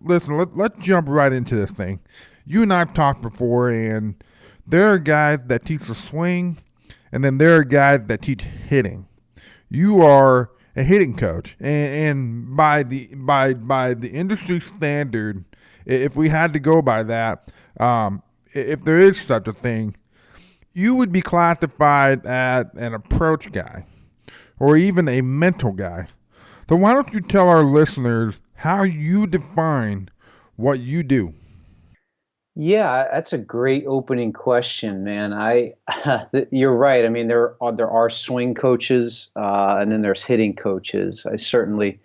listen, let's jump right into this thing. You and I've talked before, and there are guys that teach the swing, and then there are guys that teach hitting. You are a hitting coach, and by the industry standard, if we had to go by that, if there is such a thing, you would be classified as an approach guy or even a mental guy. So why don't you tell our listeners how you define what you do? Yeah, that's a great opening question, man. You're right. I mean, there are swing coaches, and then there's hitting coaches. I certainly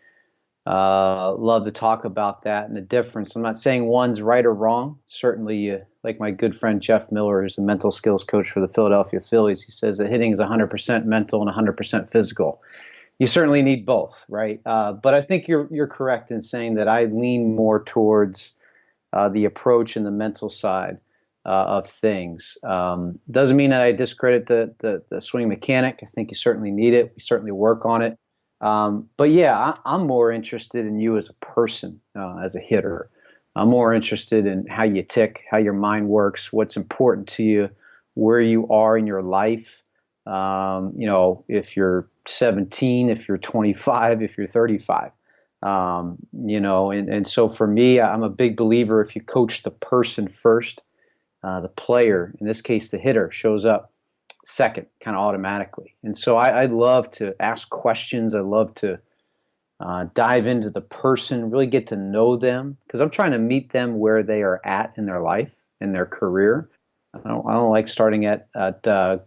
love to talk about that and the difference. I'm not saying one's right or wrong. Certainly, like my good friend Jeff Miller, who's the mental skills coach for the Philadelphia Phillies, he says that hitting is 100% mental and 100% physical. You certainly need both, right? But I think you're correct in saying that I lean more towards the approach and the mental side of things. Doesn't mean that I discredit the swing mechanic. I think you certainly need it. We certainly work on it. But yeah, I'm more interested in you as a person, as a hitter. I'm more interested in how you tick, how your mind works, what's important to you, where you are in your life. If you're 17, if you're 25, if you're 35. And so for me, I'm a big believer if you coach the person first, the player, in this case, the hitter, shows up second, kind of automatically. And so I love to ask questions. I love to dive into the person, really get to know them, because I'm trying to meet them where they are at in their life, in their career. I don't like starting at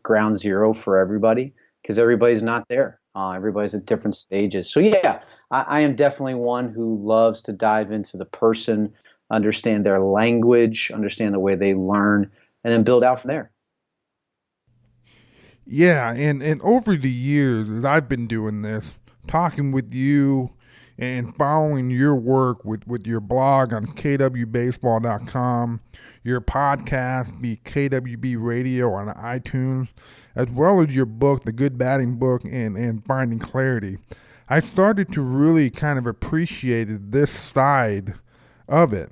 ground zero for everybody because everybody's not there. Everybody's at different stages. So yeah, I am definitely one who loves to dive into the person, understand their language, understand the way they learn, and then build out from there. Yeah, and over the years, as I've been doing this, talking with you and following your work with your blog on kwbaseball.com, your podcast, the KWB Radio on iTunes, as well as your book, The Good Batting Book, and Finding Clarity, I started to really kind of appreciate this side of it.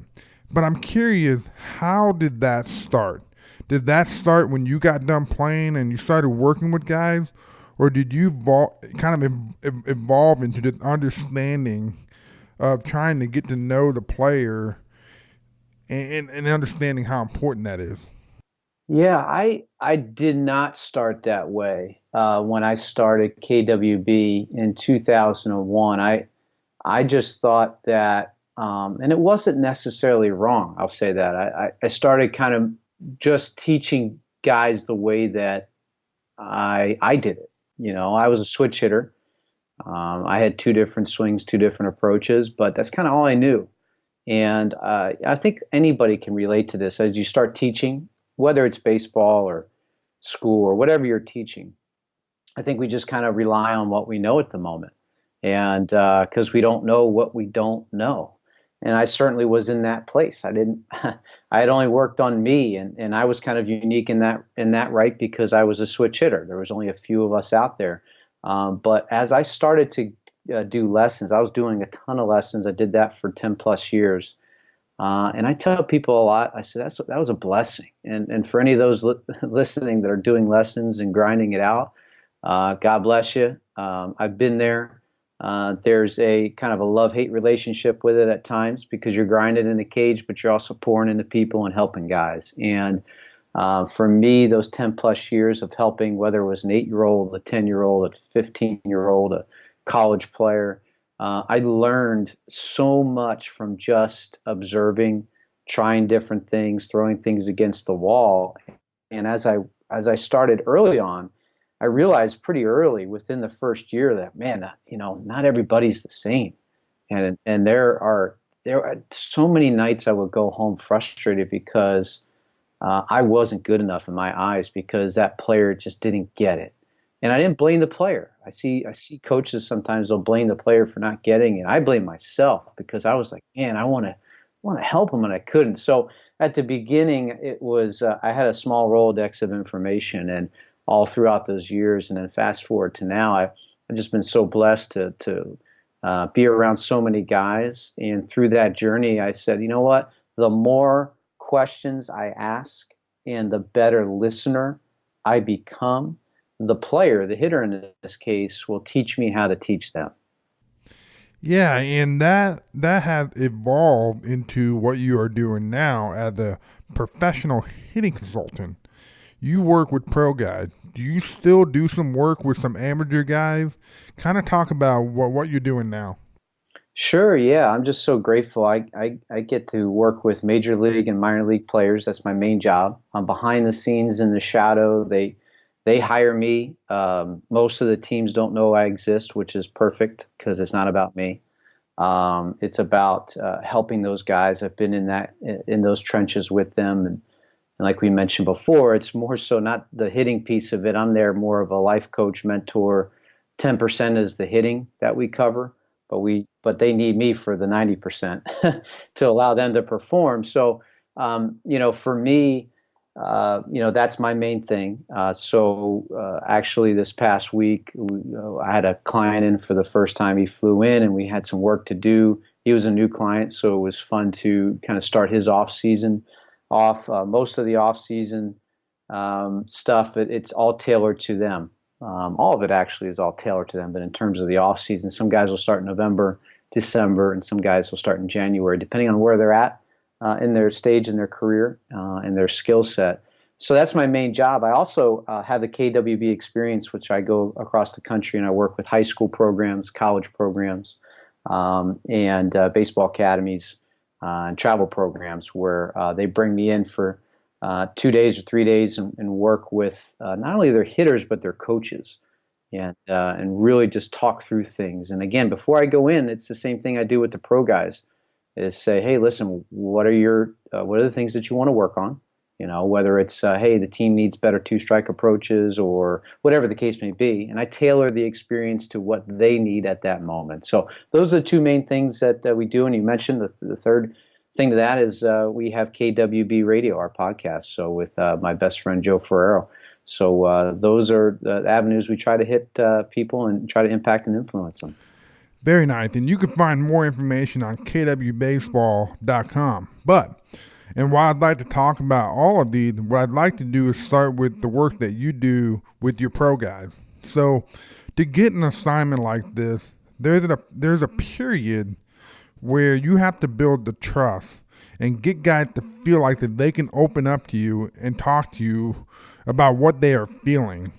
But I'm curious, how did that start? Did that start when you got done playing and you started working with guys? Or did you kind of evolve into this understanding of trying to get to know the player and understanding how important that is? Yeah, I did not start that way when I started KWB in 2001. I just thought that, and it wasn't necessarily wrong. I'll say that I started kind of just teaching guys the way that I did it. I was a switch hitter. I had two different swings, two different approaches, but that's kind of all I knew. And I think anybody can relate to this as you start teaching, whether it's baseball or school or whatever you're teaching. I think we just kind of rely on what we know at the moment, and because we don't know what we don't know. And I certainly was in that place. I didn't. I had only worked on me, and I was kind of unique in that right because I was a switch hitter. There was only a few of us out there. But as I started to do lessons, I was doing a ton of lessons. I did that for 10 plus years. And I tell people a lot, I said, that was a blessing. And for any of those listening that are doing lessons and grinding it out, God bless you. I've been there. There's a kind of a love-hate relationship with it at times because you're grinding in the cage, but you're also pouring into people and helping guys. And for me, those 10 plus years of helping, whether it was an 8-year-old, a 10-year-old, a 15-year-old, a college player, I learned so much from just observing, trying different things, throwing things against the wall. And as I started early on, I realized pretty early within the first year that, man, not everybody's the same. And there are so many nights I would go home frustrated because I wasn't good enough in my eyes because that player just didn't get it. And I didn't blame the player. I see coaches sometimes they'll blame the player for not getting it. I blame myself because I was like, man, I want to help him and I couldn't. So at the beginning, it was I had a small Rolodex of information, and all throughout those years, and then fast forward to now, I've just been so blessed to be around so many guys. And through that journey, I said, you know what? The more questions I ask and the better listener I become, the player, the hitter in this case, will teach me how to teach them. Yeah, and that has evolved into what you are doing now as a professional hitting consultant. You work with pro guys. Do you still do some work with some amateur guys? Kind of talk about what you're doing now. Sure, yeah. I'm just so grateful. I get to work with major league and minor league players. That's my main job. I'm behind the scenes in the shadow. They hire me. Most of the teams don't know I exist, which is perfect because it's not about me. It's about helping those guys. I've been in those trenches with them, and like we mentioned before, it's more so not the hitting piece of it. I'm there more of a life coach, mentor. 10% is the hitting that we cover, but they need me for the 90% to allow them to perform. So, for me, that's my main thing. Actually, this past week, I had a client in for the first time. He flew in, and we had some work to do. He was a new client, so it was fun to kind of start his off season off. Most of the off season stuff, it's all tailored to them. All of it actually is all tailored to them. But in terms of the off season, some guys will start in November, December, and some guys will start in January, depending on where they're at in their stage in their career and their skill set. So that's my main job. I also have the KWB Experience, which I go across the country and I work with high school programs, college programs, and baseball academies and travel programs where they bring me in for 2 days or 3 days and work with not only their hitters but their coaches and really just talk through things. And again, before I go in, it's the same thing I do with the pro guys. Is say, hey, listen, what are the things that you want to work on? Whether it's, hey, the team needs better two-strike approaches or whatever the case may be. And I tailor the experience to what they need at that moment. So those are the two main things that we do. And you mentioned the third thing to that is we have KWB Radio, our podcast. So with my best friend, Joe Ferrero. So those are the avenues we try to hit people and try to impact and influence them. Very nice. And you can find more information on KWBaseball.com. And while I'd like to talk about all of these, what I'd like to do is start with the work that you do with your pro guys. So to get an assignment like this, there's a period where you have to build the trust and get guys to feel like that they can open up to you and talk to you about what they are feeling.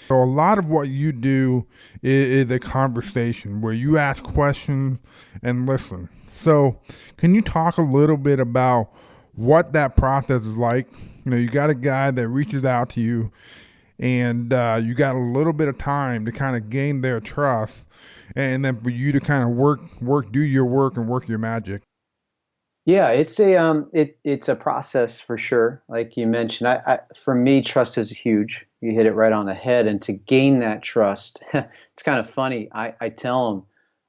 So a lot of what you do is a conversation where you ask questions and listen. So can you talk a little bit about what that process is like? You got a guy that reaches out to you and you got a little bit of time to kind of gain their trust and then for you to kind of do your work and work your magic. Yeah, it's a process for sure. Like you mentioned, for me, trust is huge. You hit it right on the head. And to gain that trust, it's kind of funny. I tell them,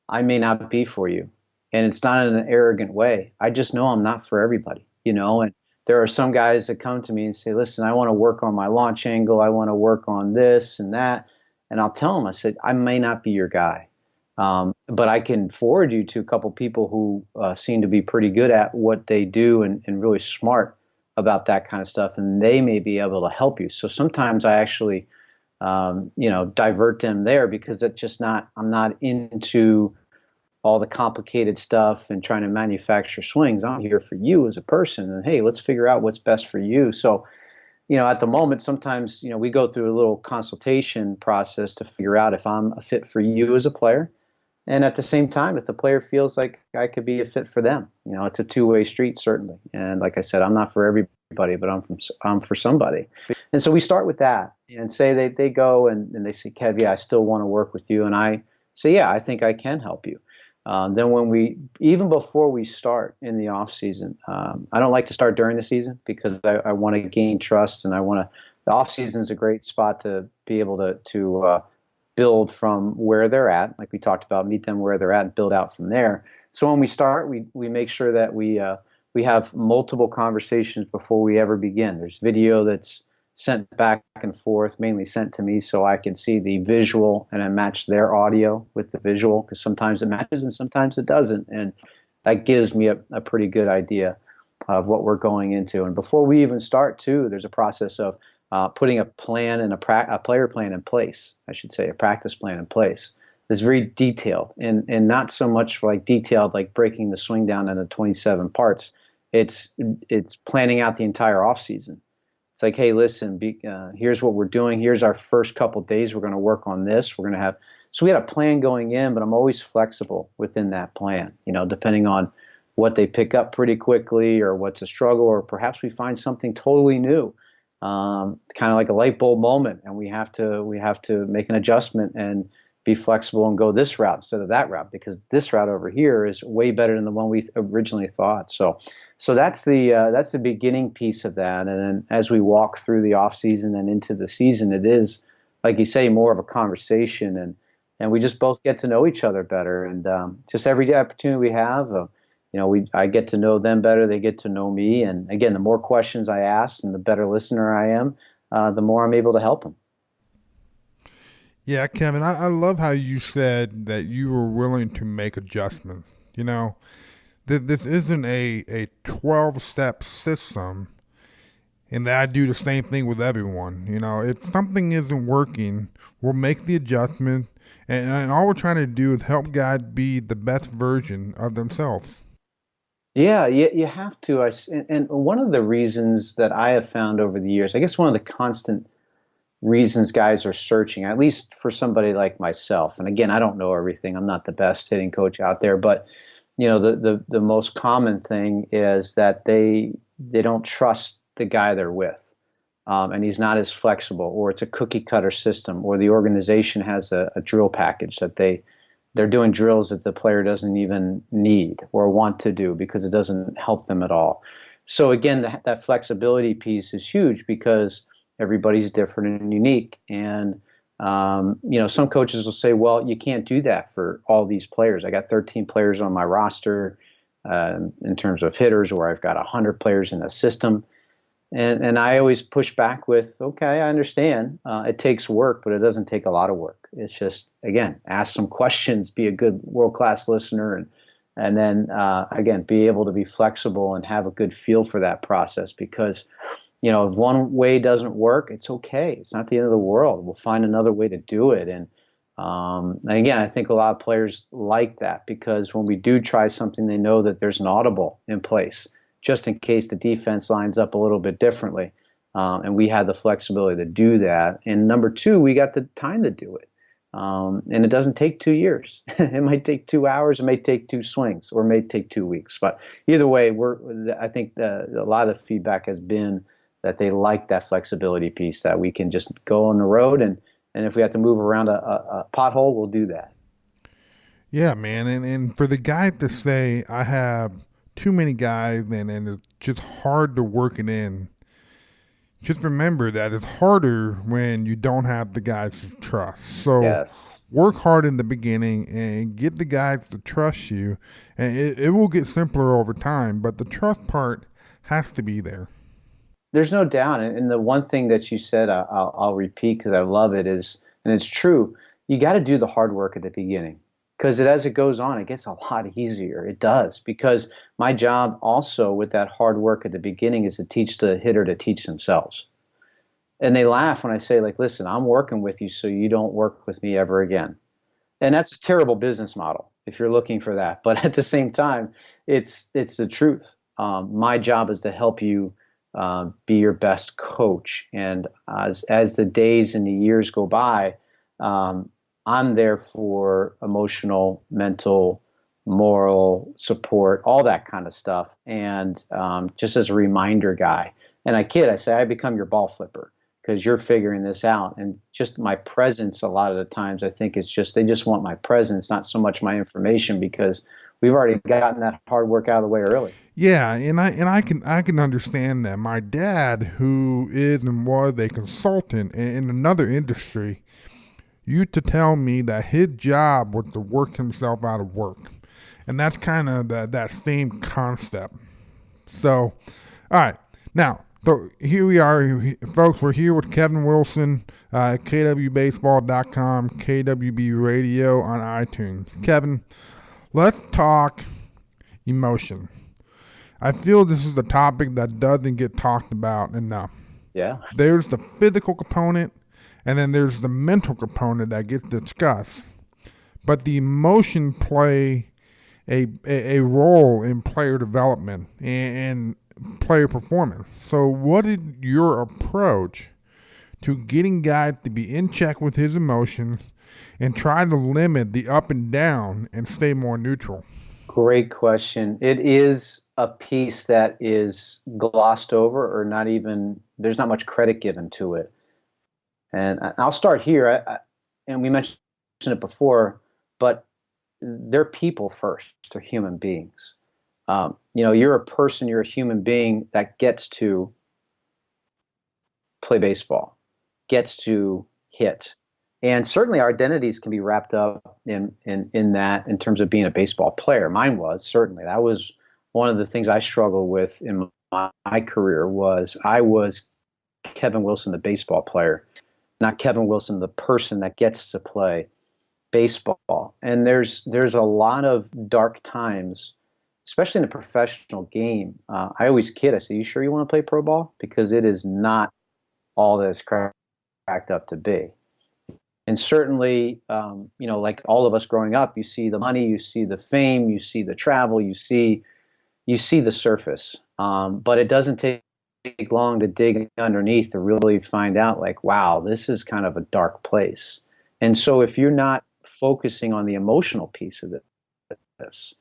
I may not be for you. And it's not in an arrogant way. I just know I'm not for everybody, and there are some guys that come to me and say, listen, I want to work on my launch angle. I want to work on this and that. And I'll tell them, I said, I may not be your guy. But I can forward you to a couple people who seem to be pretty good at what they do and really smart about that kind of stuff, and they may be able to help you. So sometimes I actually, divert them there because I'm not into all the complicated stuff and trying to manufacture swings. I'm here for you as a person, and hey, let's figure out what's best for you. So, at the moment, sometimes, we go through a little consultation process to figure out if I'm a fit for you as a player. And at the same time, if the player feels like I could be a fit for them, it's a two-way street, certainly. And like I said, I'm not for everybody, but I'm for somebody. And so we start with that and say they go and they say, Kev, yeah, I still want to work with you. And I say, yeah, I think I can help you. Then even before we start in the off season, I don't like to start during the season because I want to gain trust and the off season is a great spot to be able to build from where they're at, like we talked about, meet them where they're at and build out from there. So when we start, we make sure that we have multiple conversations before we ever begin. There's video that's sent back and forth, mainly sent to me so I can see the visual and I match their audio with the visual, because sometimes it matches and sometimes it doesn't. And that gives me a pretty good idea of what we're going into. And before we even start, too, there's a process of putting a plan and a player plan in place, I should say, a practice plan in place. It's very detailed and not so much like detailed like breaking the swing down into 27 parts. It's planning out the entire off season. It's like, hey, listen, here's what we're doing. Here's our first couple days. We're going to work on this. We're going to have, so we had a plan going in, but I'm always flexible within that plan, depending on what they pick up pretty quickly or what's a struggle, or perhaps we find something totally new, kind of like a light bulb moment. And we have to make an adjustment and be flexible and go this route instead of that route, because this route over here is way better than the one we originally thought. So that's the beginning piece of that. And then as we walk through the off season and into the season, it is, like you say, more of a conversation, and we just both get to know each other better. And just every opportunity we have, I get to know them better. They get to know me. And again, the more questions I ask and the better listener I am, the more I'm able to help them. Yeah, Kevin, I love how you said that you were willing to make adjustments. This isn't a 12-step system, and that I do the same thing with everyone. If something isn't working, we'll make the adjustment, and all we're trying to do is help guys be the best version of themselves. Yeah, you have to. And one of the reasons that I have found over the years, I guess one of the constant reasons guys are searching, at least for somebody like myself. And again, I don't know everything. I'm not the best hitting coach out there, but the most common thing is that they don't trust the guy they're with, and he's not as flexible, or it's a cookie cutter system, or the organization has a drill package that they're doing drills that the player doesn't even need or want to do because it doesn't help them at all. So again, that flexibility piece is huge because everybody's different and unique. And, some coaches will say, well, you can't do that for all these players. I got 13 players on my roster in terms of hitters, or I've got 100 players in a system. And I always push back with, okay, I understand. It takes work, but it doesn't take a lot of work. It's just, again, ask some questions, be a good world-class listener, and then, again, be able to be flexible and have a good feel for that process, because if one way doesn't work, it's okay. It's not the end of the world. We'll find another way to do it. And again, I think a lot of players like that, because when we do try something, they know that there's an audible in place just in case the defense lines up a little bit differently. And we had the flexibility to do that. And number two, we got the time to do it. And it doesn't take 2 years. It might take 2 hours. It may take 2 swings, or it may take 2 weeks. But either way, I think a lot of the feedback has been that they like that flexibility piece, that we can just go on the road, and if we have to move around a pothole, we'll do that. Yeah, man. And for the guy to say, I have too many guys and it's just hard to work it in, just remember that it's harder when you don't have the guys to trust. So yes. Work hard in the beginning and get the guys to trust you, and it will get simpler over time, but the trust part has to be there. There's no doubt. And the one thing that you said, I'll repeat because I love it, is, and it's true, you got to do the hard work at the beginning, because as it goes on, it gets a lot easier. It does, because my job also with that hard work at the beginning is to teach the hitter to teach themselves. And they laugh when I say, like, listen, I'm working with you so you don't work with me ever again. And that's a terrible business model if you're looking for that. But at the same time, it's the truth. My job is to help you be your best coach. And as the days and the years go by, I'm there for emotional, mental, moral support, all that kind of stuff. And just as a reminder guy. And I say, I become your ball flipper because you're figuring this out. And just my presence, a lot of the times, I think it's just, they just want my presence, not so much my information, because we've already gotten that hard work out of the way early. Yeah, and I can understand that. My dad, who is and was a consultant in another industry, used to tell me that his job was to work himself out of work, and that's kind of that same concept. So, all right, now So here we are, folks. We're here with Kevin Wilson at KWBaseball.com, KWB Radio on iTunes. Kevin, let's talk emotion. I feel this is a topic that doesn't get talked about enough. Yeah. There's the physical component, and then there's the mental component that gets discussed. But the emotion play a role in player development and player performance. So what is your approach to getting guys to be in check with his emotions and try to limit the up and down and stay more neutral? Great question. It is a piece that is glossed over or not even, there's not much credit given to it. And I'll start here. And we mentioned it before, but they're people first. They're human beings. You're a person, you're a human being that gets to play baseball, gets to hit. And certainly our identities can be wrapped up in that in terms of being a baseball player. Mine was, certainly. That was one of the things I struggled with in my career was I was Kevin Wilson, the baseball player, not Kevin Wilson, the person that gets to play baseball. And there's a lot of dark times, especially in the professional game. I always kid. I say, "You sure you want to play pro ball?" Because it is not all that it's cracked up to be. And certainly, like all of us growing up, you see the money, you see the fame, you see the travel, you see the surface. But it doesn't take long to dig underneath to really find out, like, wow, this is kind of a dark place. And so if you're not focusing on the emotional piece of this,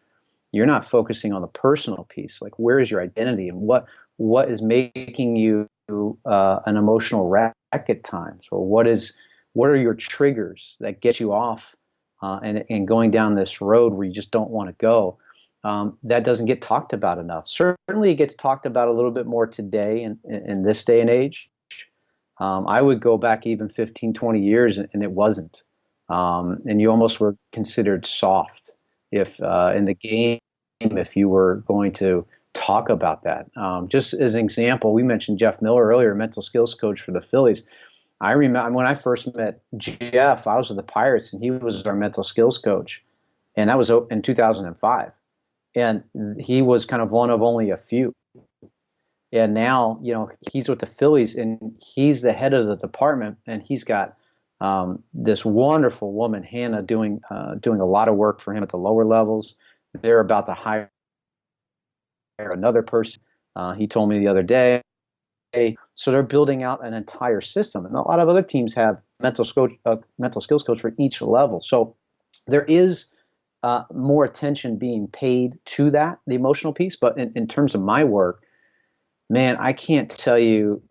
you're not focusing on the personal piece. Like, where is your identity, and what is making you an emotional wreck at times, or what are your triggers that get you off and going down this road where you just don't want to go? That doesn't get talked about enough. Certainly, it gets talked about a little bit more today in this day and age. I would go back even 15, 20 years, and it wasn't. And you almost were considered soft if in the game, if you were going to talk about that. Just as an example, we mentioned Jeff Miller earlier, mental skills coach for the Phillies. I remember when I first met Jeff, I was with the Pirates, and he was our mental skills coach. And that was in 2005. And he was kind of one of only a few. And now, he's with the Phillies, and he's the head of the department, and he's got this wonderful woman, Hannah, doing a lot of work for him at the lower levels. They're about to hire another person. He told me the other day. So they're building out an entire system, and a lot of other teams have mental skills coach for each level. So there is more attention being paid to that, the emotional piece. But in terms of my work, man, I can't tell you.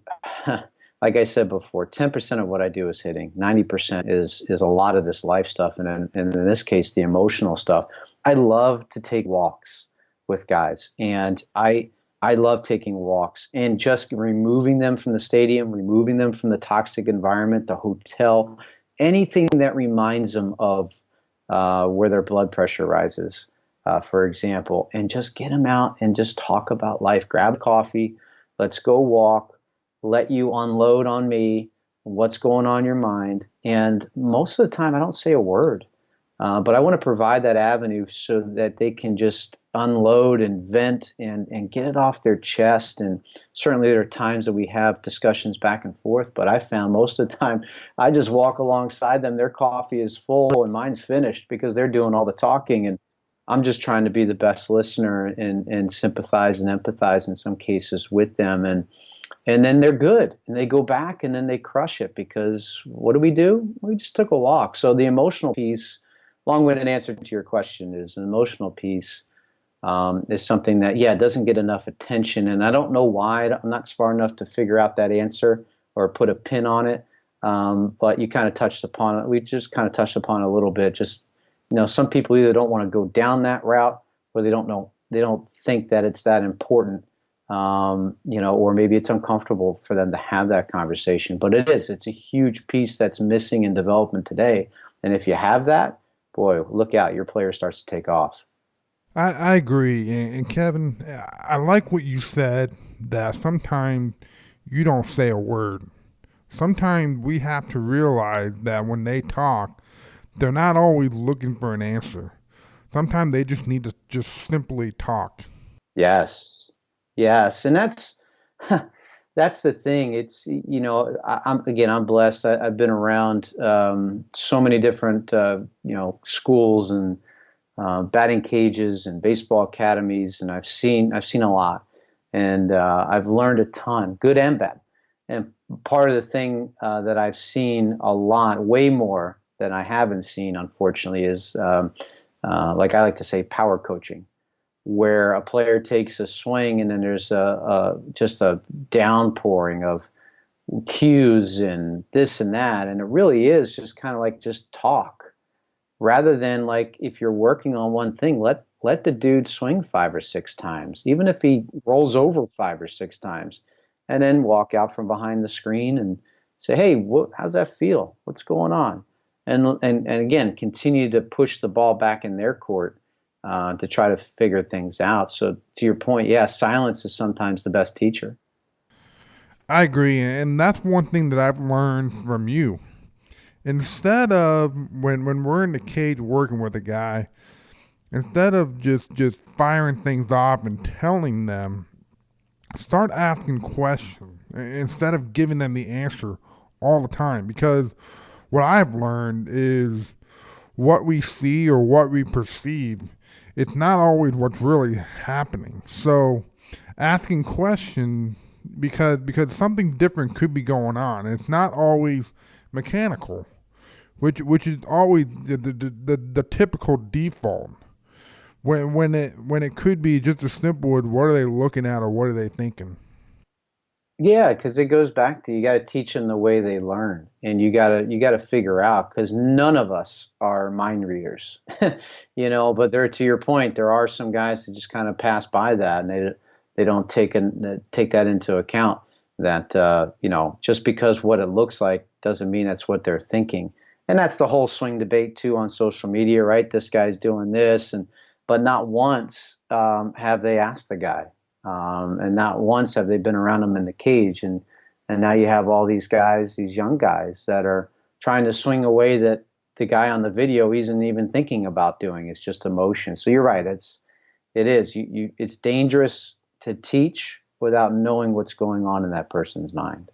Like I said before, 10% of what I do is hitting. 90% is a lot of this life stuff, and in this case, the emotional stuff. I love to take walks with guys, and I love taking walks and just removing them from the stadium, removing them from the toxic environment, the hotel, anything that reminds them of where their blood pressure rises, for example, and just get them out and just talk about life. Grab a coffee, let's go walk, let you unload on me what's going on in your mind. And most of the time I don't say a word, but I want to provide that avenue so that they can just unload and vent and get it off their chest. And certainly there are times that we have discussions back and forth, but I found most of the time I just walk alongside them. Their coffee is full and mine's finished because they're doing all the talking, and I'm just trying to be the best listener and sympathize and empathize in some cases with them. And then they're good, and they go back, and then they crush it because what do? We just took a walk. So the emotional piece, long-winded answer to your question, is an emotional piece is something that, doesn't get enough attention. And I don't know why. I'm not smart enough to figure out that answer or put a pin on it. But you kind of touched upon it. We just kind of touched upon it a little bit. Just, some people either don't want to go down that route, or they don't think that it's that important. Or maybe it's uncomfortable for them to have that conversation, but it's a huge piece that's missing in development today. And if you have that, boy, look out, your player starts to take off. I agree. And Kevin, I like what you said that sometimes you don't say a word. Sometimes we have to realize that when they talk, they're not always looking for an answer. Sometimes they just need to just simply talk. Yes. Yes. And that's the thing. It's, I'm blessed. I've been around so many different, schools and batting cages and baseball academies, and I've seen a lot, and I've learned a ton, good and bad. And part of the thing that I've seen a lot, way more than I haven't seen, unfortunately, is like I like to say, power coaching, where a player takes a swing and then there's just a downpouring of cues and this and that, and it really is just kind of like just talk rather than like if you're working on one thing, let the dude swing 5 or 6 times, even if he rolls over 5 or 6 times, and then walk out from behind the screen and say, hey, how's that feel? What's going on? And again, continue to push the ball back in their court to try to figure things out. So to your point, yeah, silence is sometimes the best teacher. I agree, and that's one thing that I've learned from you. Instead of when we're in the cage working with a guy, instead of just firing things off and telling them, start asking questions instead of giving them the answer all the time. Because what I've learned is what we see or what we perceive, it's not always what's really happening. So asking questions because something different could be going on. It's not always mechanical, which is always the typical default. When it could be just as simple as what are they looking at or what are they thinking. Yeah, because it goes back to you got to teach them the way they learn, and you got to figure out because none of us are mind readers, But there, to your point, there are some guys that just kind of pass by that, and they don't take that into account. That just because what it looks like doesn't mean that's what they're thinking, and that's the whole swing debate too on social media, right? This guy's doing this, but not once have they asked the guy. And not once have they been around him in the cage. And now you have all these guys, these young guys that are trying to swing away that the guy on the video isn't even thinking about doing. It's just emotion. So you're right. It's dangerous to teach without knowing what's going on in that person's mind.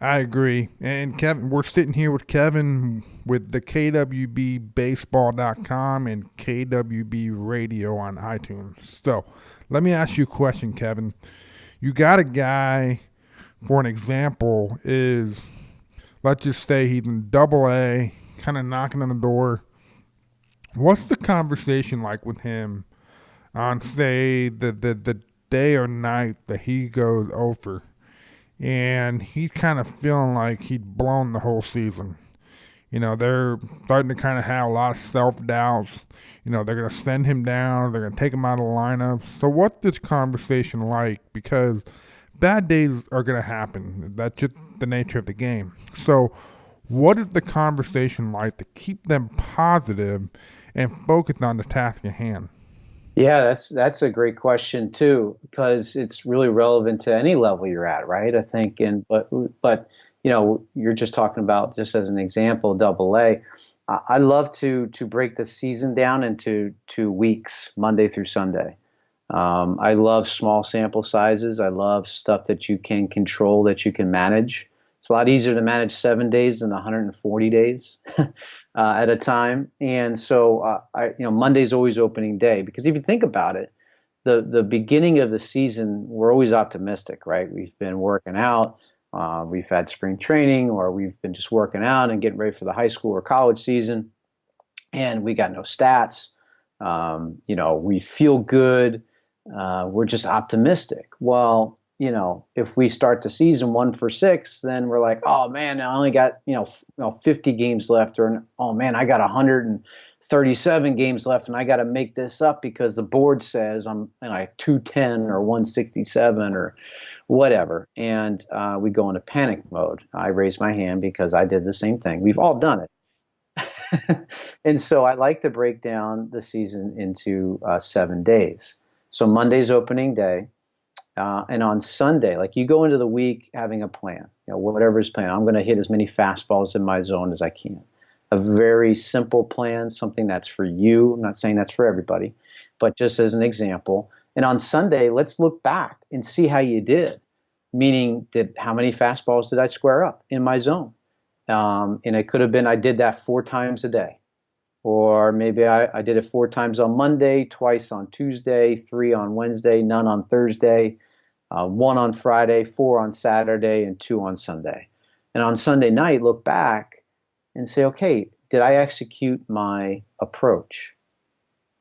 I agree. And Kevin, we're sitting here with Kevin with the KWBBaseball.com and KWB Radio on iTunes. So let me ask you a question, Kevin. You got a guy, for an example, let's just say he's in AA, kind of knocking on the door. What's the conversation like with him on, say, the day or night that he goes over? And he's kind of feeling like he'd blown the whole season. They're starting to kind of have a lot of self-doubts. They're going to send him down. They're going to take him out of the lineup. So what's this conversation like? Because bad days are going to happen. That's just the nature of the game. So what is the conversation like to keep them positive and focused on the task at hand? Yeah, that's a great question too, because it's really relevant to any level you're at, right? I think, but you're just talking about, just as an example, AA. I love to break the season down into 2 weeks, Monday through Sunday. I love small sample sizes. I love stuff that you can control, that you can manage. It's a lot easier to manage 7 days than 140 days at a time. And so, Monday's always opening day, because if you think about it, the beginning of the season, we're always optimistic, right? We've been working out, we've had spring training, or we've been just working out and getting ready for the high school or college season, and we got no stats. We feel good. We're just optimistic. Well, if we start the season 1-for-6, then we're like, oh man, I only got 50 games left, or oh man, I got 137 games left, and I got to make this up because the board says I'm 210 or 167 or whatever, and we go into panic mode. I raise my hand because I did the same thing. We've all done it. And so I like to break down the season into 7 days. So Monday's opening day. And on Sunday, like you go into the week having a plan, whatever is planned, I'm going to hit as many fastballs in my zone as I can. A very simple plan, something that's for you. I'm not saying that's for everybody, but just as an example. And on Sunday, let's look back and see how you did. Meaning, how many fastballs did I square up in my zone? And it could have been I did that 4 times a day. Or maybe I did it 4 times on Monday, twice on Tuesday, 3 on Wednesday, none on Thursday, 1 on Friday, 4 on Saturday, and 2 on Sunday. And on Sunday night, look back and say, okay, did I execute my approach?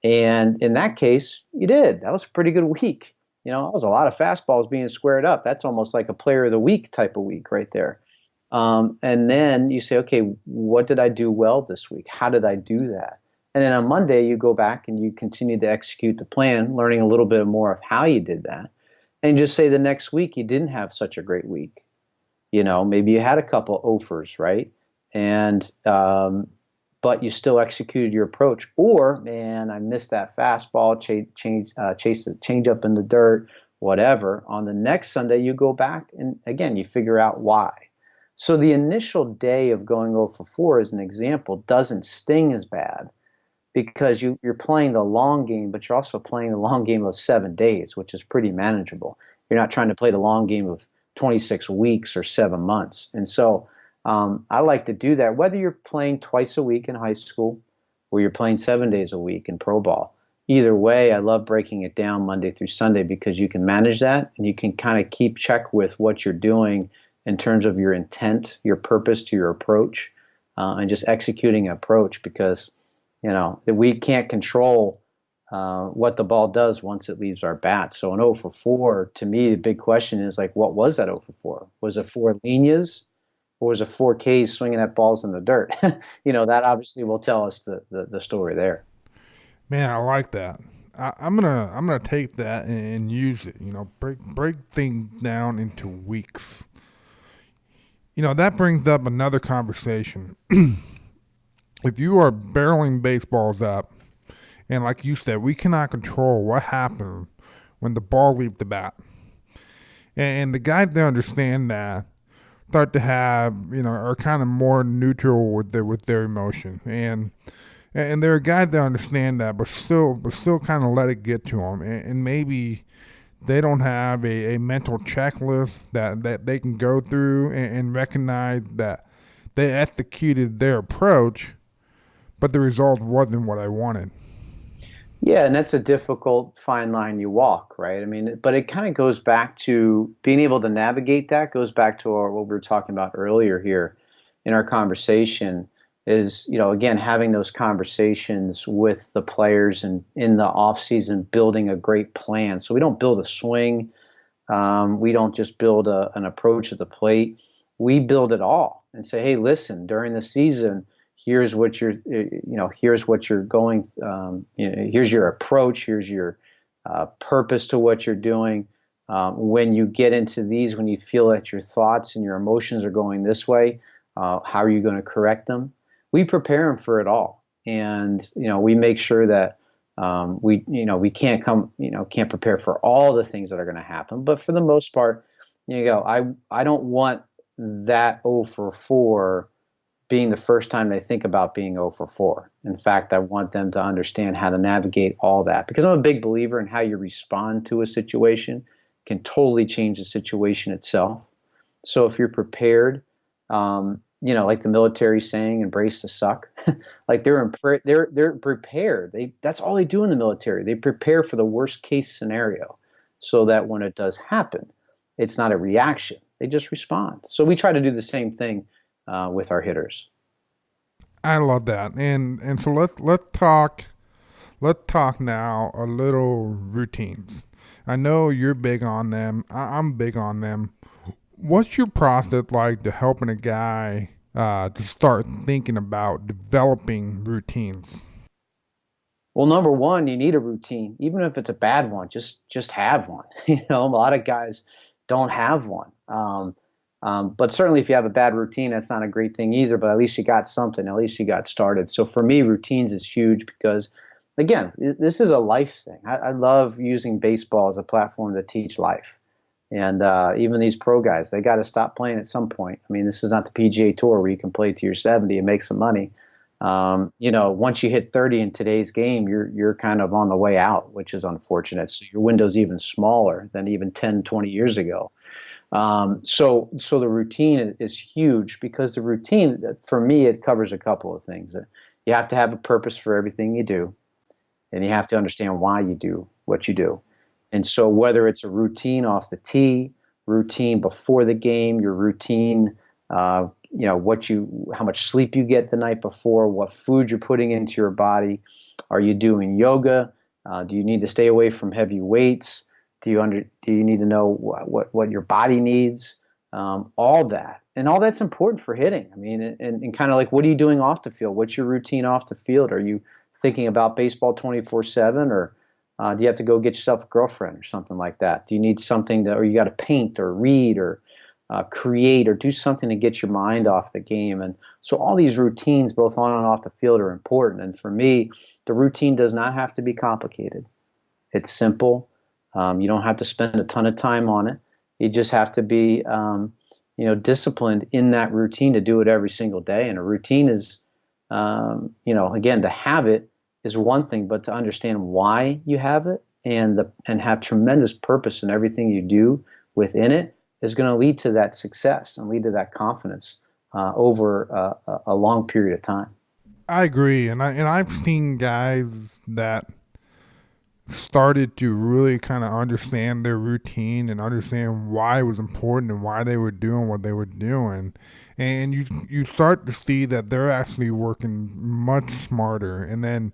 And in that case, you did. That was a pretty good week. That was a lot of fastballs being squared up. That's almost like a player of the week type of week right there. And then you say, okay, what did I do well this week? How did I do that? And then on Monday, you go back and you continue to execute the plan, learning a little bit more of how you did that. And just say the next week you didn't have such a great week. Maybe you had a couple offers, right? And but you still executed your approach. Or, man, I missed that fastball, change up in the dirt, whatever. On the next Sunday, you go back and again, you figure out why. So the initial day of going 0 for 4, as an example, doesn't sting as bad because you're playing the long game, but you're also playing the long game of 7 days, which is pretty manageable. You're not trying to play the long game of 26 weeks or 7 months. And so I like to do that, whether you're playing twice a week in high school or you're playing 7 days a week in pro ball. Either way, I love breaking it down Monday through Sunday because you can manage that and you can kind of keep check with what you're doing in terms of your intent, your purpose to your approach, and just executing an approach because, we can't control what the ball does once it leaves our bat. So an 0 for 4, to me, the big question is like, what was that 0 for 4? Was it 4 lineas or was it 4 Ks swinging at balls in the dirt? That obviously will tell us the story there. Man, I like that. I'm gonna take that and use it. Break things down into weeks. That brings up another conversation. If you are barreling baseballs up, and like you said, we cannot control what happens when the ball leaves the bat. And the guys that understand that start to have, are kind of more neutral with their emotion. And there are guys that understand that, but still kind of let it get to them. And maybe they don't have a mental checklist that they can go through and recognize that they executed their approach, but the result wasn't what I wanted. Yeah, and that's a difficult fine line you walk, right? I mean, but it kind of goes back to being able to navigate that, goes back to what we were talking about earlier here in our conversation is, again, having those conversations with the players and in the off season, building a great plan. So we don't build a swing. We don't just build an approach at the plate. We build it all and say, hey, listen, during the season, here's what you're going, here's your approach, here's your purpose to what you're doing. When you get into these, when you feel that your thoughts and your emotions are going this way, how are you going to correct them? We prepare them for it all. And, we make sure that we can't prepare for all the things that are going to happen. But for the most part, I don't want that 0 for 4 being the first time they think about being 0 for 4. In fact, I want them to understand how to navigate all that because I'm a big believer in how you respond to a situation can totally change the situation itself. So if you're prepared, like the military saying, embrace the suck. Like they're prepared. That's all they do in the military. They prepare for the worst case scenario so that when it does happen, it's not a reaction. They just respond. So we try to do the same thing with our hitters. I love that, and so let's talk now a little routines. I know you're big on them. I'm big on them. What's your process like to helping a guy to start thinking about developing routines? Well, number one, you need a routine, even if it's a bad one. Just have one. A lot of guys don't have one. But certainly if you have a bad routine, that's not a great thing either, but at least you got something, at least you got started. So for me, routines is huge because, again, this is a life thing. I love using baseball as a platform to teach life. And even these pro guys, they got to stop playing at some point. I mean, this is not the PGA Tour where you can play to your 70 and make some money. Once you hit 30 in today's game, you're kind of on the way out, which is unfortunate. So your window's even smaller than even 10, 20 years ago. So the routine is huge, because the routine, for me, it covers a couple of things. You have to have a purpose for everything you do, and you have to understand why you do what you do. And so whether it's a routine off the tee, routine before the game, your routine, how much sleep you get the night before, what food you're putting into your body, are you doing yoga? Do you need to stay away from heavy weights? Do you need to know what your body needs? All that. And all that's important for hitting. I mean, and kind of like, what are you doing off the field? What's your routine off the field? Are you thinking about baseball 24/7, or do you have to go get yourself a girlfriend or something like that? Do you need something or you got to paint or read or create or do something to get your mind off the game? And so all these routines, both on and off the field, are important. And for me, the routine does not have to be complicated. It's simple. You don't have to spend a ton of time on it. You just have to be, disciplined in that routine to do it every single day. And a routine is, again, to have it is one thing, but to understand why you have it and have tremendous purpose in everything you do within it is going to lead to that success and lead to that confidence over a long period of time. I agree, and I've seen guys that started to really kind of understand their routine and understand why it was important and why they were doing what they were doing, and you start to see that they're actually working much smarter, and then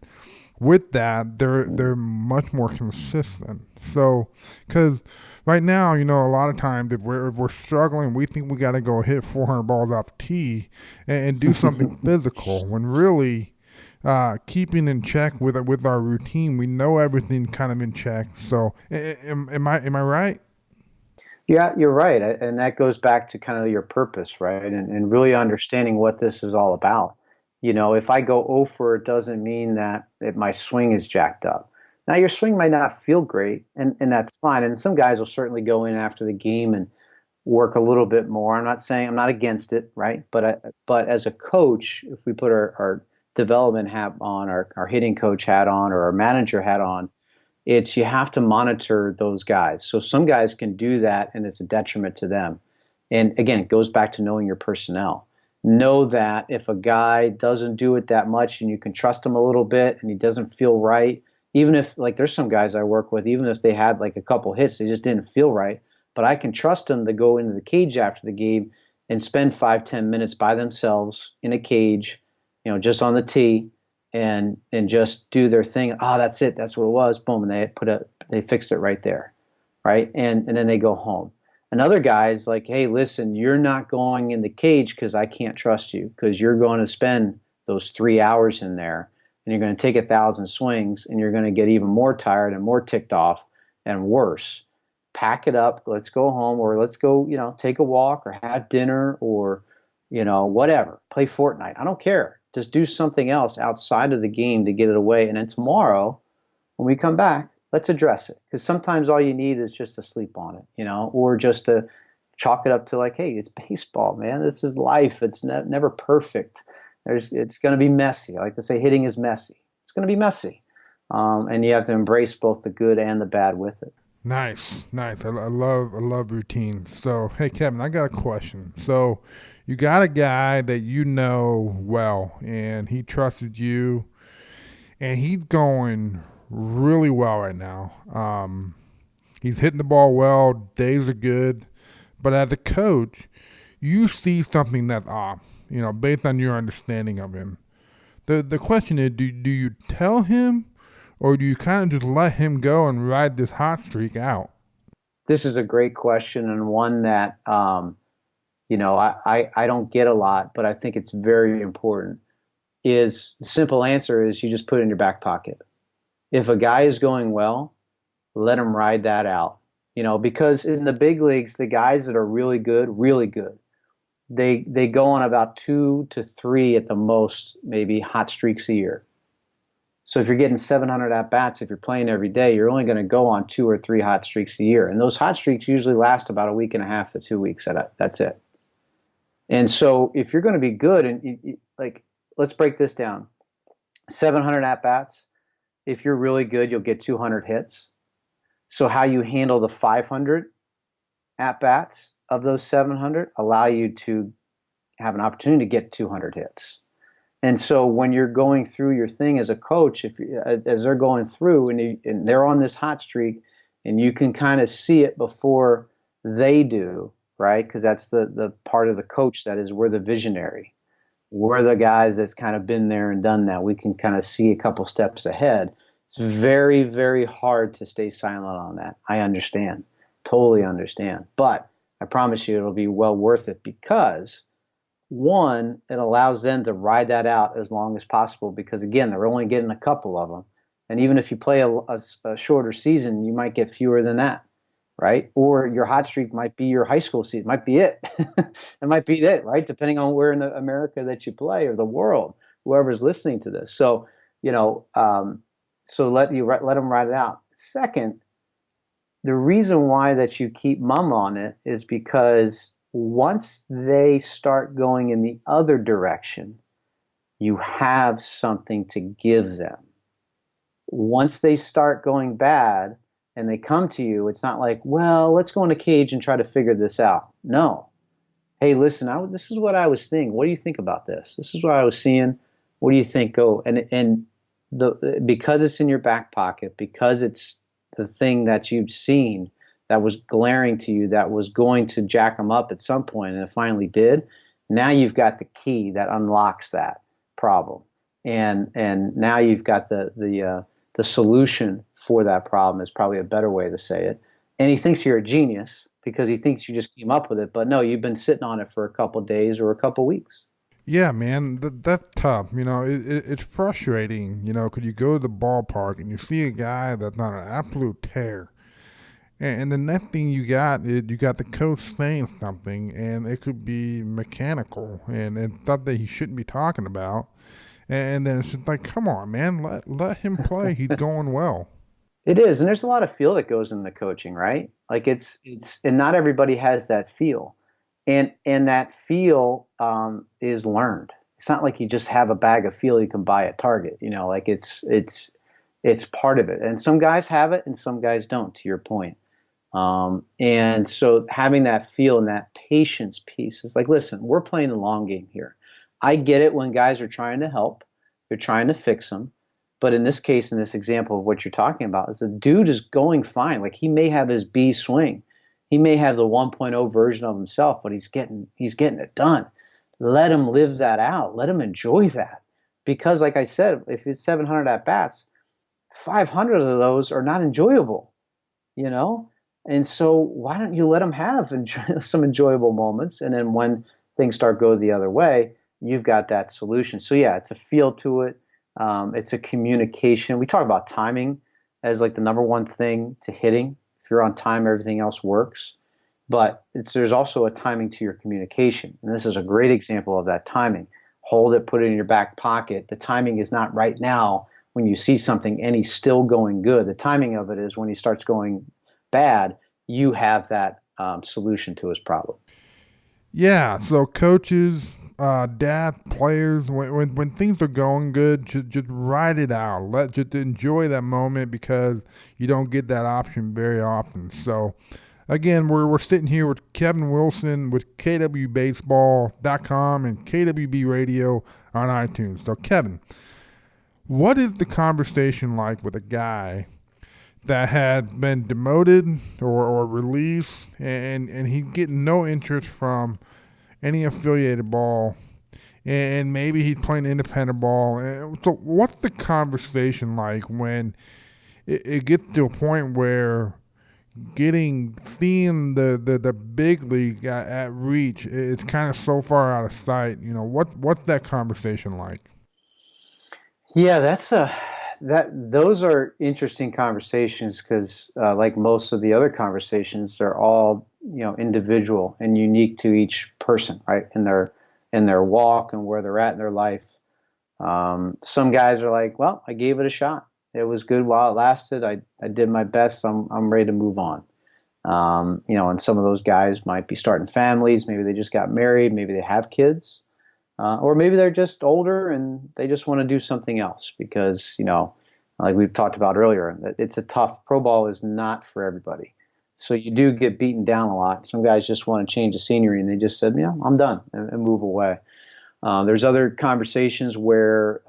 with that they're much more consistent. So, because right now, a lot of times if we're struggling, we think we got to go hit 400 balls off tee and do something physical, when really keeping in check with our routine, we know everything kind of in check. So, am I right? Yeah, you're right. And that goes back to kind of your purpose, right? And really understanding what this is all about. If I go over, it doesn't mean that my swing is jacked up. Now, your swing might not feel great, and that's fine. And some guys will certainly go in after the game and work a little bit more. I'm not against it, right? But as a coach, if we put our development hat on, our hitting coach hat on, or our manager hat on, you have to monitor those guys. So some guys can do that and it's a detriment to them. And again, it goes back to knowing your personnel. Know that if a guy doesn't do it that much and you can trust him a little bit and he doesn't feel right, even if, like, there's some guys I work with, even if they had like a couple hits, they just didn't feel right, but I can trust them to go into the cage after the game and spend 5-10 minutes by themselves in a cage, just on the tee, and just do their thing. Oh, that's it. That's what it was. Boom. And they fixed it right there. Right. And then they go home. And other guys like, hey, listen, you're not going in the cage because I can't trust you, because you're going to spend those 3 hours in there and you're going to take 1,000 swings and you're going to get even more tired and more ticked off and worse. Pack it up. Let's go home, or let's go, take a walk or have dinner, or, whatever. Play Fortnite. I don't care. Just do something else outside of the game to get it away. And then tomorrow, when we come back, let's address it. Because sometimes all you need is just to sleep on it, or just to chalk it up to like, hey, it's baseball, man. This is life. It's never perfect. It's going to be messy. I like to say hitting is messy. It's going to be messy. And you have to embrace both the good and the bad with it. Nice. I love routine. So, hey, Kevin, I got a question. So, you got a guy that you know well, and he trusted you, and he's going really well right now. He's hitting the ball well. Days are good. But as a coach, you see something that's off, based on your understanding of him. The question is, do you tell him, or do you kind of just let him go and ride this hot streak out? This is a great question, and one that I don't get a lot, but I think it's very important. The simple answer is you just put it in your back pocket. If a guy is going well, let him ride that out. Because in the big leagues, the guys that are really good, they go on about 2 to 3 at the most, maybe hot streaks a year. So if you're getting 700 at bats, if you're playing every day, you're only going to go on 2 or 3 hot streaks a year. And those hot streaks usually last about a week and a half to 2 weeks. That's it. And so if you're going to be good, and like, let's break this down. 700 at bats. If you're really good, you'll get 200 hits. So how you handle the 500 at bats of those 700 allow you to have an opportunity to get 200 hits. And so when you're going through your thing as a coach, as they're going through and they're on this hot streak, and you can kind of see it before they do, right? Because that's the part of the coach that is, we're the visionary. We're the guys that's kind of been there and done that. We can kind of see a couple steps ahead. It's very, very hard to stay silent on that. I understand, totally understand. But I promise you it'll be well worth it, because one, it allows them to ride that out as long as possible, because again, they're only getting a couple of them. And even if you play a shorter season, you might get fewer than that, right? Or your hot streak might be your high school season, might be it. It might be it, right? Depending on where in America that you play, or the world, whoever's listening to this. So, so let them ride it out. Second, the reason why that you keep mum on it is because once they start going in the other direction, you have something to give them. Once they start going bad and they come to you, it's not like, well, let's go in a cage and try to figure this out. No. Hey, listen, this is what I was thinking. What do you think about this? This is what I was seeing. What do you think? Go. Because it's in your back pocket, because it's the thing that you've seen that was glaring to you, that was going to jack them up at some point, and it finally did. Now you've got the key that unlocks that problem, and now you've got the solution for that problem, is probably a better way to say it. And he thinks you're a genius because he thinks you just came up with it, but no, you've been sitting on it for a couple of days or a couple of weeks. Yeah, man, that's tough. It's frustrating, because you go to the ballpark and you see a guy that's on an absolute tear. And the next thing you got is you got the coach saying something, and it could be mechanical and stuff that he shouldn't be talking about. And then it's just like, come on, man, let him play. He's going well. It is, and there's a lot of feel that goes into coaching, right? Like it's, and not everybody has that feel, and that feel is learned. It's not like you just have a bag of feel you can buy at Target. Like it's part of it, and some guys have it, and some guys don't. To your point. And so having that feel and that patience piece is like, listen, we're playing the long game here. I get it when guys are trying to help, they're trying to fix them. But in this case, in this example of what you're talking about, is the dude is going fine. Like, he may have his B swing. He may have the 1.0 version of himself, but he's getting it done. Let him live that out. Let him enjoy that. Because like I said, if it's 700 at bats, 500 of those are not enjoyable, And so why don't you let them have some enjoyable moments? And then when things start going the other way, you've got that solution. So yeah, it's a feel to it. It's a communication. We talk about timing as like the number one thing to hitting. If you're on time, everything else works. But there's also a timing to your communication. And this is a great example of that timing. Hold it, put it in your back pocket. The timing is not right now when you see something and he's still going good. The timing of it is when he starts going bad, you have that solution to his problem. Yeah, so coaches, dad, players, when things are going good, just ride it out. Just enjoy that moment, because you don't get that option very often. So, again, we're sitting here with Kevin Wilson with KWBaseball.com and KWB Radio on iTunes. So, Kevin, what is the conversation like with a guy that had been demoted or released, and he's getting no interest from any affiliated ball, and maybe he's playing independent ball? And so what's the conversation like when it gets to a point where seeing the big league at reach, it's kind of so far out of sight? What's that conversation like? Yeah, those are interesting conversations, because like most of the other conversations, they're all individual and unique to each person, right? In their walk and where they're at in their life. Some guys are like, well, I gave it a shot. It was good while it lasted. I did my best. I'm ready to move on. And some of those guys might be starting families. Maybe they just got married. Maybe they have kids. Or maybe they're just older and they just want to do something else because, like we've talked about earlier, it's a tough, pro ball is not for everybody. So you do get beaten down a lot. Some guys just want to change the scenery and they just said, I'm done and move away. There's other conversations where,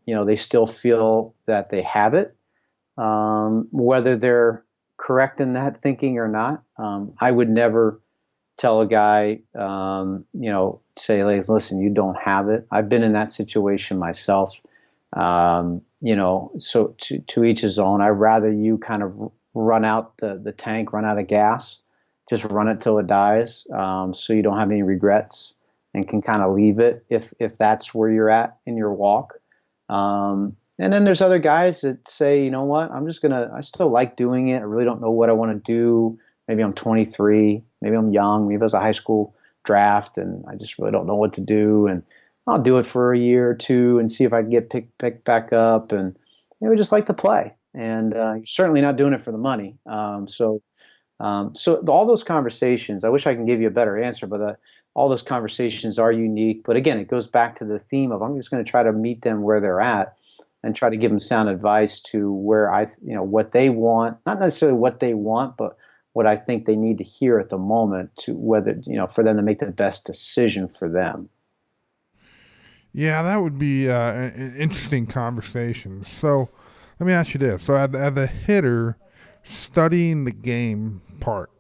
they still feel that they have it, whether they're correct in that thinking or not. I would never tell a guy, say, like, listen, you don't have it. I've been in that situation myself. So to each his own. I'd rather you kind of run out the tank, run out of gas, just run it till it dies, so you don't have any regrets and can kind of leave it if that's where you're at in your walk. And then there's other guys that say, you know what, I still like doing it. I really don't know what I want to do. Maybe I'm 23, maybe I'm young, maybe it was a high school draft and I just really don't know what to do. And I'll do it for a year or two and see if I can get picked back up. And we just like to play. And you're certainly not doing it for the money. So all those conversations, I wish I can give you a better answer, but all those conversations are unique. But again, it goes back to the theme of I'm just going to try to meet them where they're at and try to give them sound advice to where what they want, not necessarily what they want, but what I think they need to hear at the moment to whether, for them to make the best decision for them. Yeah, that would be an interesting conversation. So let me ask you this. So as a hitter, studying the game part,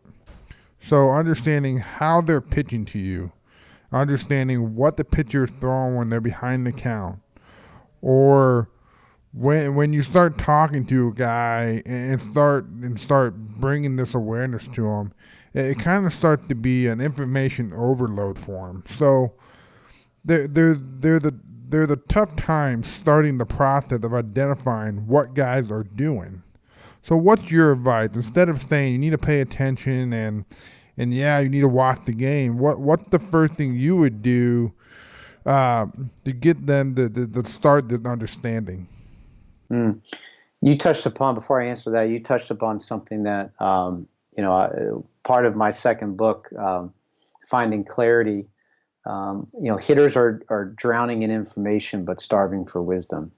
so understanding how they're pitching to you, understanding what the pitcher is throwing when they're behind the count, or when you start talking to a guy and start bringing this awareness to him, it kind of starts to be an information overload for him. So they're the tough times starting the process of identifying what guys are doing. So what's your advice? Instead of saying you need to pay attention and yeah, you need to watch the game, what's the first thing you would do to get them to start the understanding? You touched upon, before I answer that, you touched upon something that, part of my second book, Finding Clarity, hitters are drowning in information but starving for wisdom.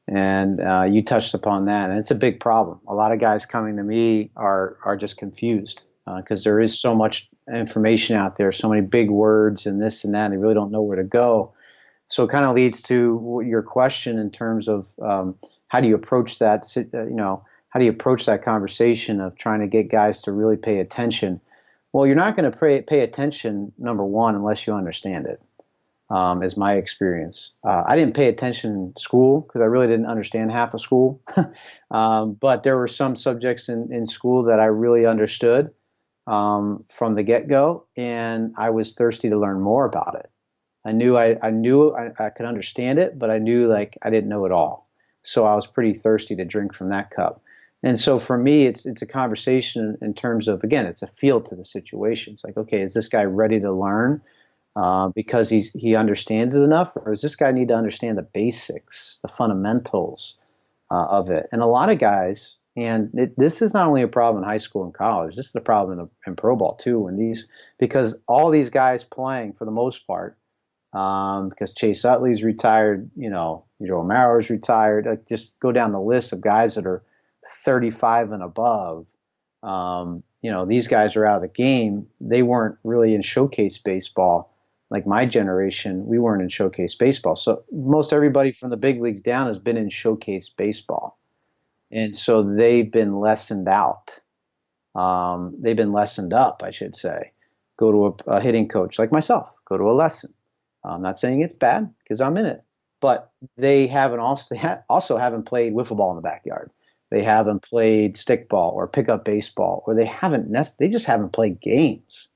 And you touched upon that, and it's a big problem. A lot of guys coming to me are just confused because there is so much information out there, so many big words and this and that, and they really don't know where to go. So it kind of leads to your question in terms of how do you approach that? How do you approach that conversation of trying to get guys to really pay attention? Well, you're not going to pay attention, number one, unless you understand it. Is my experience. I didn't pay attention in school because I really didn't understand half of school. But there were some subjects in school that I really understood from the get-go, and I was thirsty to learn more about it. I knew I could understand it, but I knew like I didn't know it all. So I was pretty thirsty to drink from that cup. And so for me, it's a conversation in terms of, again, it's a feel to the situation. It's like, okay, is this guy ready to learn because he understands it enough, or does this guy need to understand the basics, the fundamentals of it? And a lot of guys, and this is not only a problem in high school and college, this is the problem in pro ball too. Because all these guys playing for the most part, because Chase Utley's retired, Joe Mauer's retired. Like, just go down the list of guys that are 35 and above. These guys are out of the game. They weren't really in showcase baseball. Like my generation, we weren't in showcase baseball. So most everybody from the big leagues down has been in showcase baseball. And so they've been lessened out. They've been lessened up, I should say. Go to a hitting coach like myself. Go to a lesson. I'm not saying it's bad because I'm in it, but they also haven't played wiffle ball in the backyard. They haven't played stickball or pickup baseball, or they just haven't played games,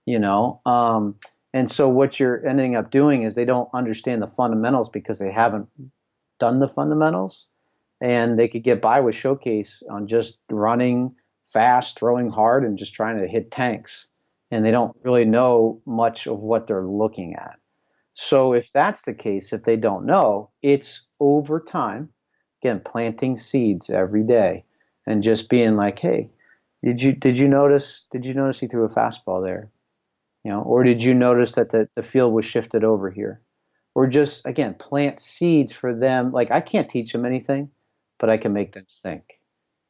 And so what you're ending up doing is they don't understand the fundamentals because they haven't done the fundamentals, and they could get by with showcase on just running fast, throwing hard, and just trying to hit tanks, and they don't really know much of what they're looking at. So if that's the case, if they don't know, it's over time, again, planting seeds every day and just being like, hey, did you notice he threw a fastball there? Or did you notice that the field was shifted over here? Or just again, plant seeds for them. Like I can't teach them anything, but I can make them think.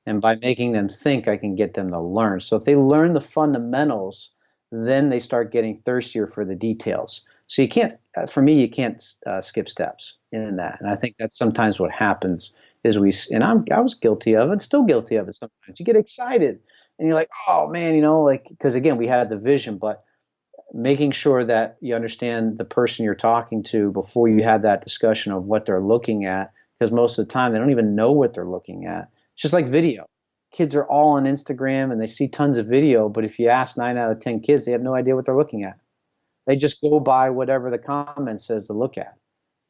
And by making them think, I can get them to learn. So if they learn the fundamentals, then they start getting thirstier for the details. So you can't, for me, you can't skip steps in that. And I think that's sometimes what happens is I was guilty of it, still guilty of it sometimes. You get excited and you're like, oh man, like, because again, we had the vision, but making sure that you understand the person you're talking to before you have that discussion of what they're looking at, because most of the time they don't even know what they're looking at. It's just like video. Kids are all on Instagram and they see tons of video, but if you ask 9 out of 10 kids, they have no idea what they're looking at. They just go by whatever the comment says to look at.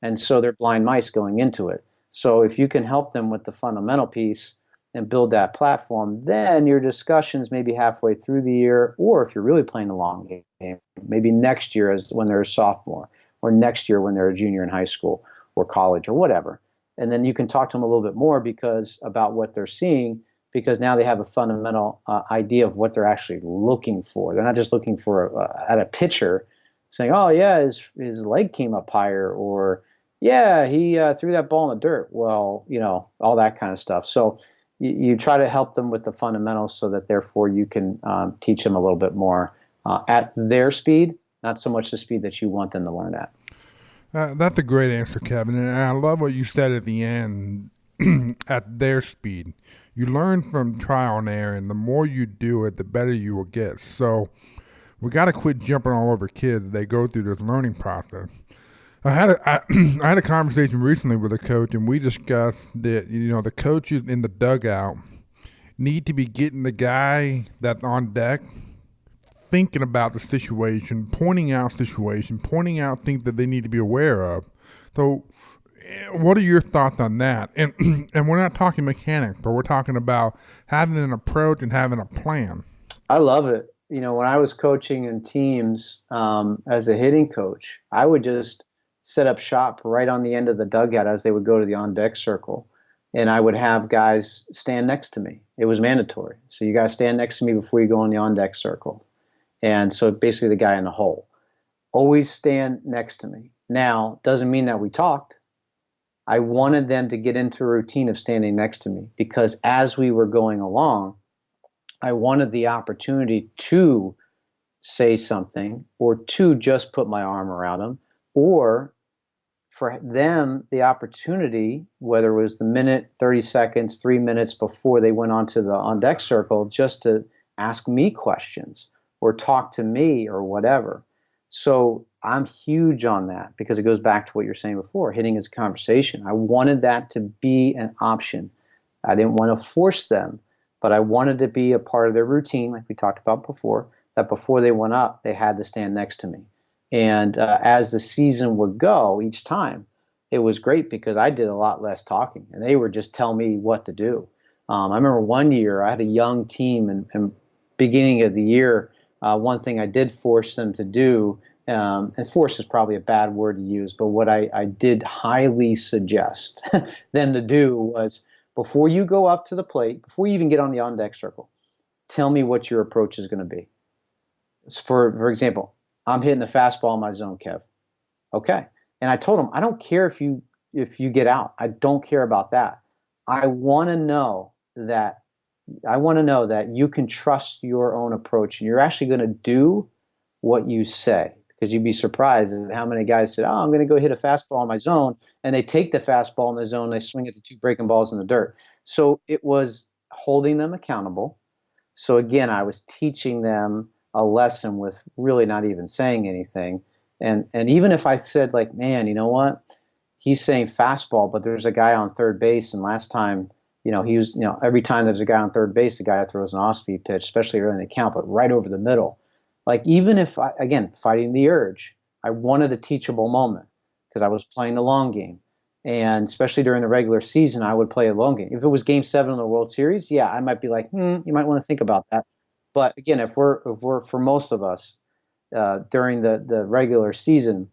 And so they're blind mice going into it. So if you can help them with the fundamental piece and build that platform, then your discussions maybe halfway through the year, or if you're really playing a long game, maybe next year as when they're a sophomore, or next year when they're a junior in high school or college or whatever. And then you can talk to them a little bit more because about what they're seeing, because now they have a fundamental idea of what they're actually looking for. They're not just looking for at a pitcher saying, oh yeah, his leg came up higher, or yeah, he threw that ball in the dirt. Well, all that kind of stuff. So you try to help them with the fundamentals so that therefore you can teach them a little bit more at their speed, not so much the speed that you want them to learn at. That's a great answer, Kevin. And I love what you said at the end. At their speed, you learn from trial and error, and the more you do it, the better you will get. So we got to quit jumping all over kids. They go through this learning process. I had a conversation recently with a coach, and we discussed that the coaches in the dugout need to be getting the guy that's on deck thinking about the situation, pointing out things that they need to be aware of. So, what are your thoughts on that? And and we're not talking mechanics, but we're talking about having an approach and having a plan. I love it. When I was coaching in teams as a hitting coach, I would just set up shop right on the end of the dugout as they would go to the on deck circle. And I would have guys stand next to me. It was mandatory. So you got to stand next to me before you go in the on deck circle. And so basically the guy in the hole. Always stand next to me. Now, doesn't mean that we talked. I wanted them to get into a routine of standing next to me because as we were going along, I wanted the opportunity to say something or to just put my arm around them, or for them the opportunity, whether it was the minute, 30 seconds, 3 minutes before they went onto the on deck circle, just to ask me questions or talk to me or whatever. So I'm huge on that because it goes back to what you're saying before. Hitting is a conversation. I wanted that to be an option. I didn't want to force them, but I wanted to be a part of their routine, like we talked about before, that before they went up, they had to stand next to me. And as the season would go each time, it was great because I did a lot less talking, and they would just tell me what to do. I remember one year I had a young team, and beginning of the year, one thing I did force them to do, and force is probably a bad word to use, but what I did highly suggest them to do was, before you go up to the plate, before you even get on the on-deck circle, tell me what your approach is going to be. For example, I'm hitting the fastball in my zone, Kev. Okay. And I told them, I don't care if you get out. I don't care about that. I want to know that you can trust your own approach and you're actually going to do what you say, because you'd be surprised at how many guys said, oh, I'm going to go hit a fastball in my zone, and they take the fastball in the zone, they swing it to 2 breaking balls in the dirt. So it was holding them accountable. So again, I was teaching them a lesson with really not even saying anything. And even if I said, like, man, you know what? He's saying fastball, but there's a guy on third base, and last time, he was, every time there's a guy on third base, the guy throws an off-speed pitch, especially early in the count, but right over the middle. Like, even if again, fighting the urge, I wanted a teachable moment because I was playing the long game. And especially during the regular season, I would play a long game. If it was Game 7 in the World Series, yeah, I might be like, you might want to think about that. But again, if we're for most of us during the regular season,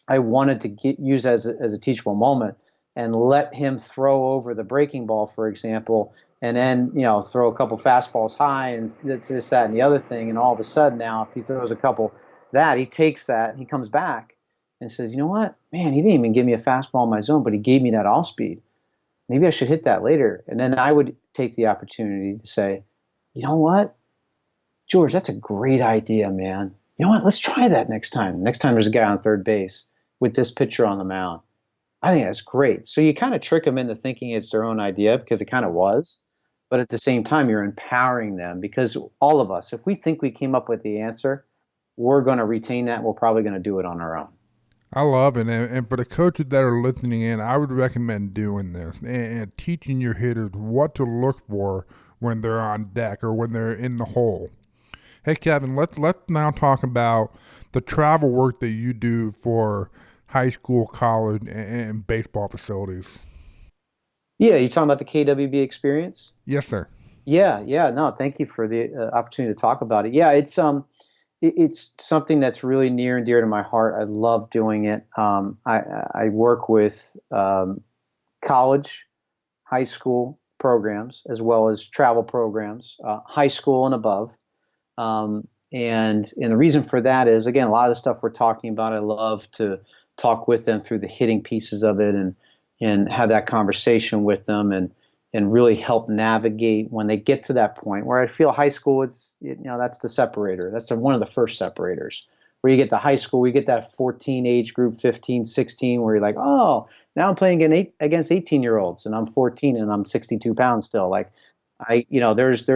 I wanted to use as a teachable moment and let him throw over the breaking ball, for example, and then, throw a couple fastballs high and this, that, and the other thing. And all of a sudden now, if he throws a couple he takes that and he comes back and says, you know what, man, he didn't even give me a fastball in my zone, but he gave me that off speed. Maybe I should hit that later. And then I would take the opportunity to say, you know what, George, that's a great idea, man. You know what, let's try that next time. Next time there's a guy on third base with this pitcher on the mound. I think that's great. So you kind of trick them into thinking it's their own idea because it kind of was. But at the same time, you're empowering them because all of us, if we think we came up with the answer, we're going to retain that. We're probably going to do it on our own. I love it. And for the coaches that are listening in, I would recommend doing this and teaching your hitters what to look for when they're on deck or when they're in the hole. Hey, Kevin, let's now talk about the travel work that you do for high school, college, and baseball facilities. Yeah, you talking about the KWB Experience? Yes, sir. Yeah. No, thank you for the opportunity to talk about it. Yeah, it's something that's really near and dear to my heart. I love doing it. I work with college, high school programs, as well as travel programs, high school and above. And the reason for that is, again, a lot of the stuff we're talking about, I love to talk with them through the hitting pieces of it and have that conversation with them and really help navigate when they get to that point where I feel high school is, that's the separator. That's one of the first separators. Where you get to high school, we get that 14 age group, 15, 16, where you're like, oh, now I'm playing against 18-year-olds and I'm 14 and I'm 62 pounds still. Like, there's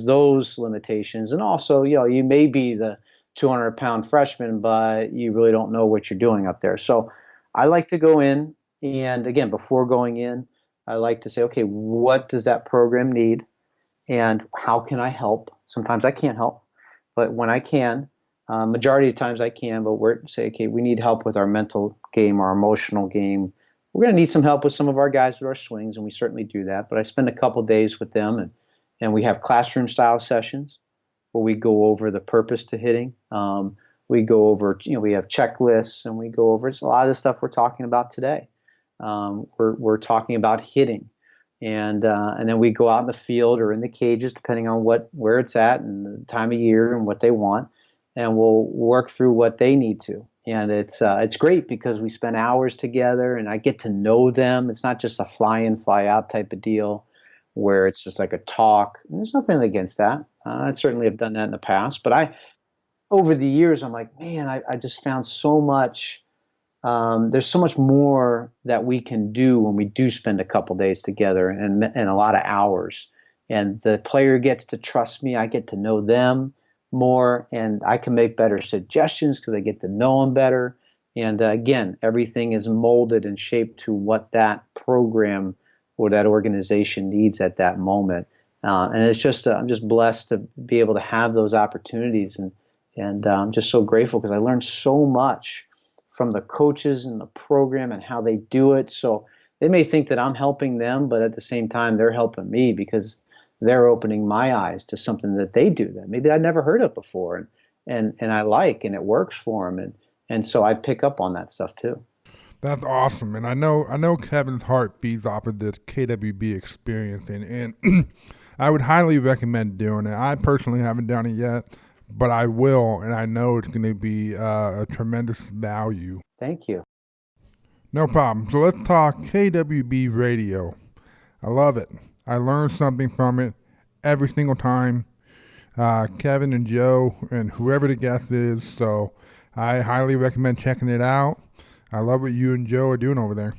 those limitations. And also, you may be the 200-pound freshman, but you really don't know what you're doing up there. So I like to go in, and again, before going in, I like to say, okay, what does that program need, and how can I help? Sometimes I can't help, but when I can, majority of times I can, but we're say, okay, we need help with our mental game, our emotional game. We're going to need some help with some of our guys with our swings, and we certainly do that. But I spend a couple days with them, and we have classroom style sessions where we go over the purpose to hitting. We go over, we have checklists, and we go over a lot of the stuff we're talking about today. We're talking about hitting, and then we go out in the field or in the cages, depending on where it's at and the time of year and what they want, and we'll work through what they need to. And it's great because we spend hours together, and I get to know them. It's not just a fly in, fly out type of deal where it's just like a talk. And there's nothing against that. I certainly have done that in the past, but over the years, I'm like, man, I just found so much. There's so much more that we can do when we do spend a couple days together and a lot of hours. And the player gets to trust me. I get to know them more, and I can make better suggestions because I get to know them better. And again, everything is molded and shaped to what that program or that organization needs at that moment. And it's just, I'm just blessed to be able to have those opportunities, and I'm just so grateful because I learned so much from the coaches and the program and how they do it. So they may think that I'm helping them, but at the same time, they're helping me because they're opening my eyes to something that they do that maybe I'd never heard of before, and I like, and it works for them, and so I pick up on that stuff too. That's awesome, and I know Kevin's heart beats off of this KWB experience, and I would highly recommend doing it. I personally haven't done it yet, but I will, and I know it's going to be a tremendous value. Thank you. No problem. So let's talk KWB radio. I love it. I learn something from it every single time. Kevin and Joe and whoever the guest is. So I highly recommend checking it out. I love what you and Joe are doing over there.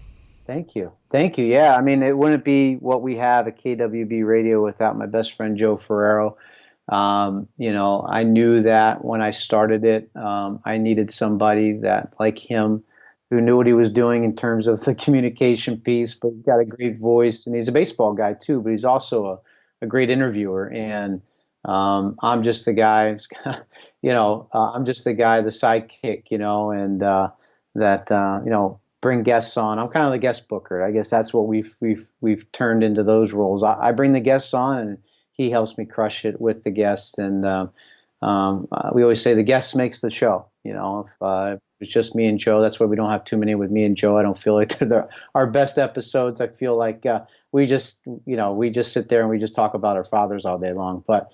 Thank you. Thank you. Yeah, I mean, it wouldn't be what we have at KWB Radio without my best friend Joe Ferrero. I knew that when I started it, I needed somebody that like him who knew what he was doing in terms of the communication piece, but he's got a great voice, and he's a baseball guy too, but he's also a great interviewer. And I'm just the guy, I'm just the guy, the sidekick, that bring guests on. I'm kind of the guest booker. I guess that's what we've turned into those roles. I bring the guests on, and he helps me crush it with the guests. And we always say the guest makes the show. If It's just me and Joe. That's why we don't have too many with me and Joe. I don't feel like they're our best episodes. I feel like we just sit there and we just talk about our fathers all day long. But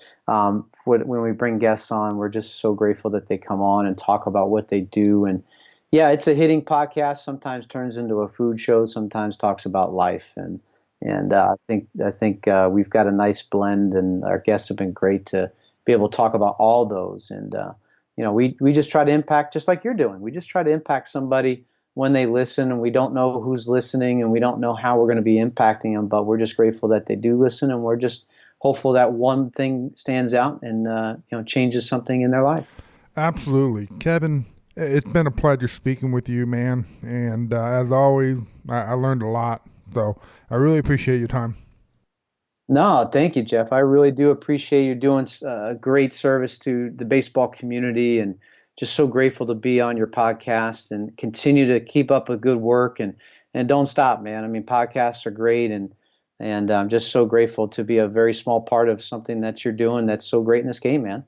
when we bring guests on, we're just so grateful that they come on and talk about what they do. And yeah, it's a hitting podcast. Sometimes turns into a food show. Sometimes talks about life. And I think we've got a nice blend, and our guests have been great to be able to talk about all those. And we just try to impact, just like you're doing. We just try to impact somebody when they listen, and we don't know who's listening, and we don't know how we're going to be impacting them, but we're just grateful that they do listen, and we're just hopeful that one thing stands out and changes something in their life. Absolutely. Kevin, it's been a pleasure speaking with you, man. And as always, I learned a lot. So I really appreciate your time. No, thank you, Jeff. I really do appreciate you doing a great service to the baseball community, and just so grateful to be on your podcast and continue to keep up with good work and don't stop, man. I mean, podcasts are great, and I'm just so grateful to be a very small part of something that you're doing that's so great in this game, man.